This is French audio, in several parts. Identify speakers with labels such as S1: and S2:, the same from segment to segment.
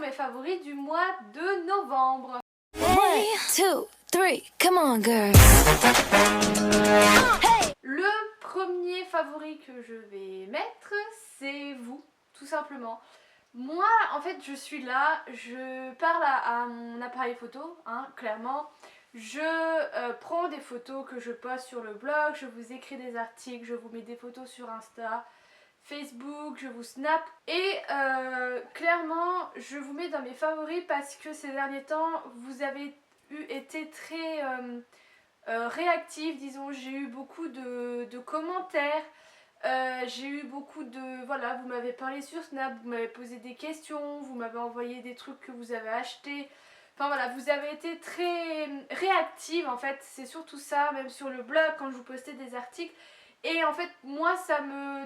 S1: mes favoris du mois de novembre.
S2: 1, 2, 3, come on girl.
S1: Le premier favori que je vais mettre, c'est vous, tout simplement. Moi, en fait, je suis là, je parle à mon appareil photo, hein, clairement. Je prends des photos que je poste sur le blog, je vous écris des articles, je vous mets des photos sur Insta, Facebook, je vous snap. Et clairement, je vous mets dans mes favoris parce que ces derniers temps, vous avez été très réactifs, disons. J'ai eu beaucoup de commentaires. J'ai eu beaucoup de... Voilà, vous m'avez parlé sur Snap, vous m'avez posé des questions, vous m'avez envoyé des trucs que vous avez achetés. Enfin voilà, vous avez été très réactive en fait, c'est surtout ça, même sur le blog quand je vous postais des articles. Et en fait, moi,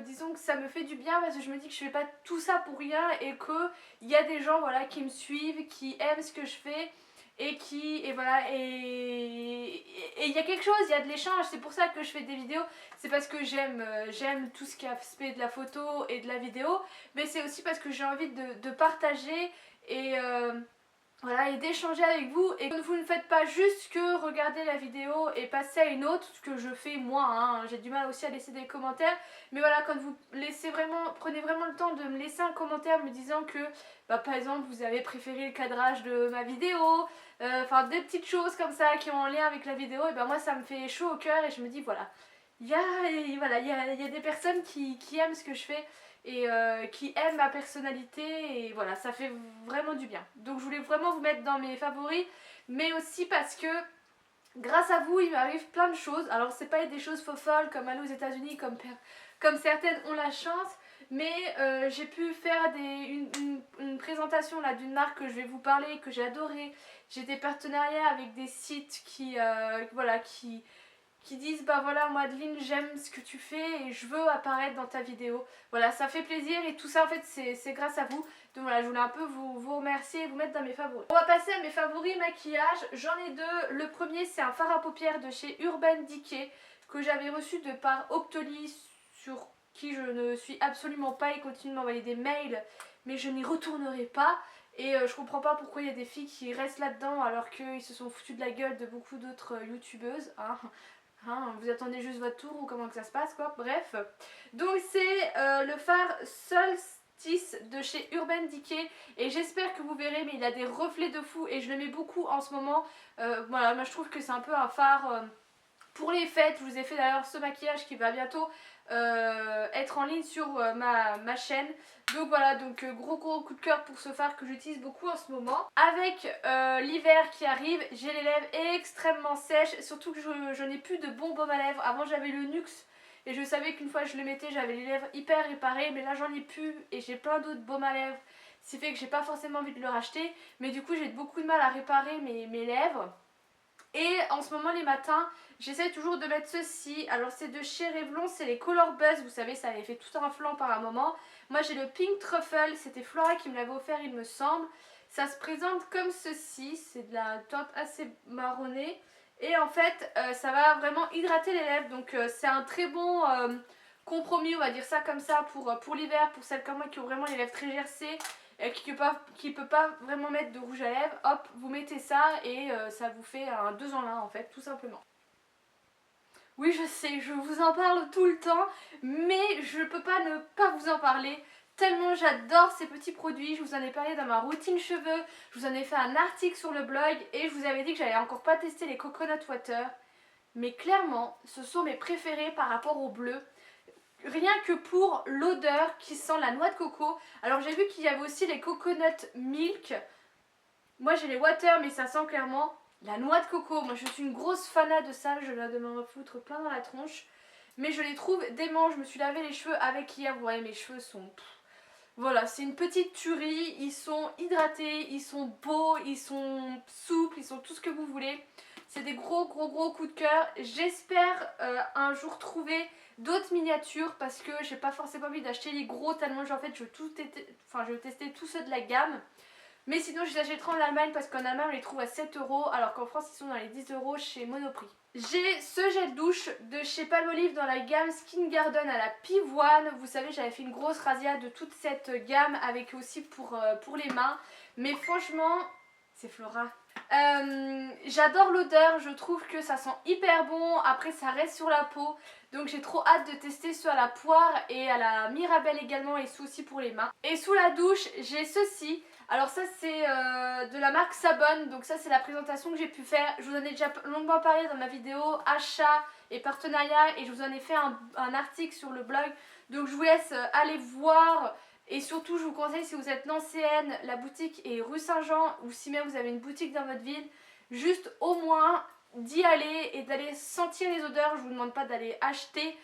S1: disons que ça me fait du bien parce que je me dis que je fais pas tout ça pour rien et qu'il y a des gens voilà, qui me suivent, qui aiment ce que je fais. Et voilà, et il y a quelque chose, il y a de l'échange, c'est pour ça que je fais des vidéos, c'est parce que j'aime tout ce qui est aspect de la photo et de la vidéo, mais c'est aussi parce que j'ai envie de partager et voilà, et d'échanger avec vous, et que vous ne faites pas juste que regarder la vidéo et passer à une autre, ce que je fais moi, hein. J'ai du mal aussi à laisser des commentaires, mais voilà, quand vous prenez vraiment le temps de me laisser un commentaire me disant que, bah, par exemple, vous avez préféré le cadrage de ma vidéo, enfin des petites choses comme ça qui ont un lien avec la vidéo, et ben moi ça me fait chaud au cœur et je me dis voilà, il y a des personnes qui aiment ce que je fais et qui aiment ma personnalité et voilà, ça fait vraiment du bien. Donc je voulais vraiment vous mettre dans mes favoris, mais aussi parce que grâce à vous il m'arrive plein de choses. Alors c'est pas des choses folles comme aller aux États-Unis comme certaines ont la chance, mais j'ai pu faire une présentation là d'une marque que je vais vous parler, que j'ai adoré. J'ai des partenariats avec des sites voilà, qui disent bah voilà Madeline, j'aime ce que tu fais et je veux apparaître dans ta vidéo. Voilà, ça fait plaisir et tout ça en fait c'est grâce à vous. Donc voilà, je voulais un peu vous remercier et vous mettre dans mes favoris. On va passer à mes favoris maquillage. J'en ai deux. Le premier c'est un fard à paupières de chez Urban Decay que j'avais reçu de par Octoly, sur qui je ne suis absolument pas. Il continue de m'envoyer des mails mais je n'y retournerai pas. Et je comprends pas pourquoi il y a des filles qui restent là-dedans alors qu'ils se sont foutus de la gueule de beaucoup d'autres youtubeuses, hein. Hein, vous attendez juste votre tour ou comment que ça se passe quoi, bref. Donc c'est le fard Solstice de chez Urban Decay et j'espère que vous verrez, mais il a des reflets de fou et je le mets beaucoup en ce moment. Voilà, moi je trouve que c'est un peu un fard pour les fêtes. Je vous ai fait d'ailleurs ce maquillage qui va bientôt être en ligne sur ma chaîne. Donc voilà, donc gros coup de cœur pour ce fard que j'utilise beaucoup en ce moment. Avec l'hiver qui arrive, j'ai les lèvres extrêmement sèches, surtout que je n'ai plus de bon baume à lèvres. Avant j'avais le Nuxe et je savais qu'une fois je le mettais j'avais les lèvres hyper réparées, mais là j'en ai plus et j'ai plein d'autres baumes à lèvres. Ce qui fait que j'ai pas forcément envie de le racheter, mais du coup j'ai beaucoup de mal à réparer mes lèvres. Et en ce moment les matins j'essaie toujours de mettre ceci. Alors c'est de chez Revlon, c'est les Color Buzz. Vous savez, ça avait fait tout un flanc par un moment. Moi j'ai le Pink Truffle, c'était Flora qui me l'avait offert il me semble. Ça se présente comme ceci, c'est de la teinte assez marronnée. Et en fait ça va vraiment hydrater les lèvres. Donc c'est un très bon compromis, on va dire ça comme ça, pour l'hiver, pour celles comme moi qui ont vraiment les lèvres très gercées qui peut pas vraiment mettre de rouge à lèvres. Hop, vous mettez ça et ça vous fait un 2 en 1 en fait, tout simplement. Oui, je sais, je vous en parle tout le temps, mais je peux pas ne pas vous en parler tellement j'adore ces petits produits. Je vous en ai parlé dans ma routine cheveux, je vous en ai fait un article sur le blog et je vous avais dit que j'allais encore pas tester les Coconut Water, mais clairement ce sont mes préférés par rapport au bleu. Rien que pour l'odeur qui sent la noix de coco. Alors j'ai vu qu'il y avait aussi les Coconut Milk. Moi j'ai les Water mais ça sent clairement la noix de coco. Moi je suis une grosse fanat de ça, je viens de m'en foutre plein dans la tronche. Mais je les trouve déments, je me suis lavé les cheveux avec hier, vous voyez mes cheveux sont... Voilà, c'est une petite tuerie, ils sont hydratés, ils sont beaux, ils sont souples, ils sont tout ce que vous voulez. C'est des gros coups de cœur. J'espère un jour trouver d'autres miniatures parce que j'ai pas forcément envie d'acheter les gros tellement en fait je veux tester tous ceux de la gamme. Mais sinon je les achèterai en Allemagne parce qu'en Allemagne on les trouve à 7 € alors qu'en France ils sont dans les 10 € chez Monoprix. J'ai ce gel douche de chez Palmolive dans la gamme Skin Garden à la pivoine. Vous savez j'avais fait une grosse razzia de toute cette gamme avec aussi pour les mains. Mais franchement, c'est Flora. J'adore l'odeur, je trouve que ça sent hyper bon, après ça reste sur la peau. Donc j'ai trop hâte de tester ceux à la poire et à la mirabelle également et ceux aussi pour les mains. Et sous la douche j'ai ceci. Alors ça c'est de la marque Sabonne, donc ça c'est la présentation que j'ai pu faire. Je vous en ai déjà longuement parlé dans ma vidéo achat et partenariat et je vous en ai fait un article sur le blog. Donc je vous laisse aller voir et surtout je vous conseille si vous êtes nancéenne, la boutique est rue Saint-Jean ou si même vous avez une boutique dans votre ville, juste au moins d'y aller et d'aller sentir les odeurs. Je vous demande pas d'aller acheter.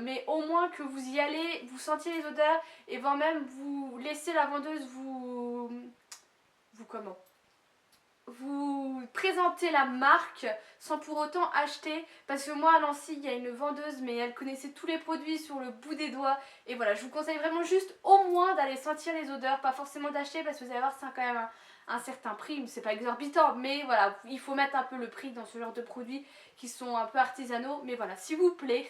S1: Mais au moins que vous y allez, vous sentiez les odeurs et voire même vous laissez la vendeuse vous présenter la marque sans pour autant acheter. Parce que moi à Nancy il y a une vendeuse mais elle connaissait tous les produits sur le bout des doigts. Et voilà, je vous conseille vraiment juste au moins d'aller sentir les odeurs, pas forcément d'acheter parce que vous allez voir c'est quand même un certain prix, c'est pas exorbitant mais voilà, il faut mettre un peu le prix dans ce genre de produits qui sont un peu artisanaux. Mais voilà, s'il vous plaît,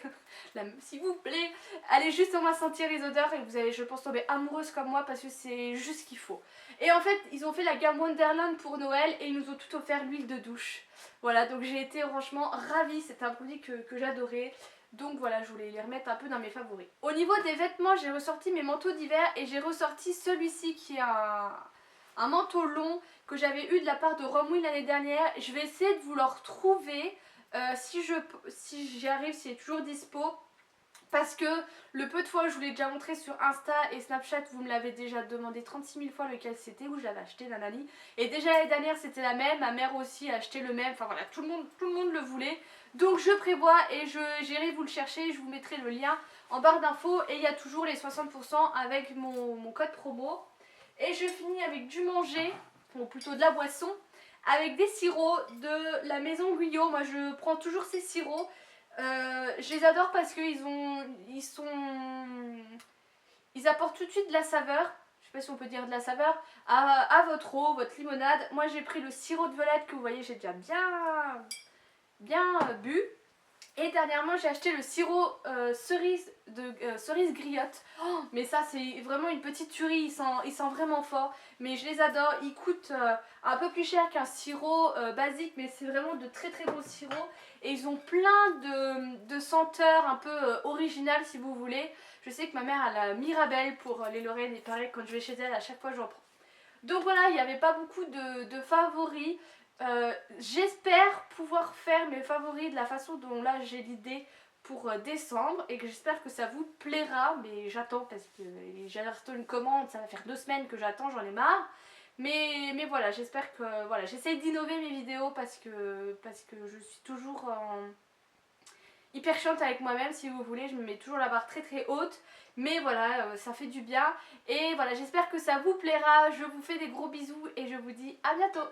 S1: s'il vous plaît, allez juste au moins sentir les odeurs et vous allez je pense tomber amoureuse comme moi parce que c'est juste ce qu'il faut. Et en fait ils ont fait la gamme Wonderland pour Noël et ils nous ont tout offert l'huile de douche. Voilà, donc j'ai été franchement ravie, c'est un produit que j'adorais. Donc voilà, je voulais les remettre un peu dans mes favoris. Au niveau des vêtements, j'ai ressorti mes manteaux d'hiver et j'ai ressorti celui-ci qui est un manteau long que j'avais eu de la part de Romwe l'année dernière. Je vais essayer de vous le retrouver si j'y arrive, s'il est toujours dispo. Parce que le peu de fois je vous l'ai déjà montré sur Insta et Snapchat, vous me l'avez déjà demandé 36 000 fois lequel c'était, où je l'avais acheté Nanani. Et déjà l'année dernière c'était la même, ma mère aussi a acheté le même, enfin voilà, tout le monde le voulait. Donc je prévois et j'irai vous le chercher, je vous mettrai le lien en barre d'infos. Et il y a toujours les 60% avec mon code promo. Et je finis avec du manger, ou plutôt de la boisson, avec des sirops de la maison Guyot. Moi je prends toujours ces sirops. Je les adore parce qu'ils apportent tout de suite de la saveur. Je sais pas si on peut dire de la saveur à votre eau, votre limonade. Moi j'ai pris le sirop de violette que vous voyez j'ai déjà bien bu. Et dernièrement j'ai acheté le sirop cerise griotte. Oh, mais ça c'est vraiment une petite tuerie, il sent vraiment fort. Mais je les adore, ils coûtent un peu plus cher qu'un sirop basique. Mais c'est vraiment de très très bons sirops. Et ils ont plein de senteurs un peu originales si vous voulez. Je sais que ma mère a la Mirabelle pour les Lorraine et pareil quand je vais chez elle à chaque fois j'en prends. Donc voilà, il n'y avait pas beaucoup de favoris. J'espère pouvoir faire mes favoris de la façon dont là j'ai l'idée pour décembre et que j'espère que ça vous plaira. Mais j'attends parce que j'ai reçu une commande, ça va faire 2 semaines que j'attends, j'en ai marre. Mais voilà, j'espère que voilà, j'essaye d'innover mes vidéos parce que je suis toujours hyper chiante avec moi-même si vous voulez, je me mets toujours la barre très très haute. Mais voilà, ça fait du bien. Et voilà, j'espère que ça vous plaira. Je vous fais des gros bisous et je vous dis à bientôt.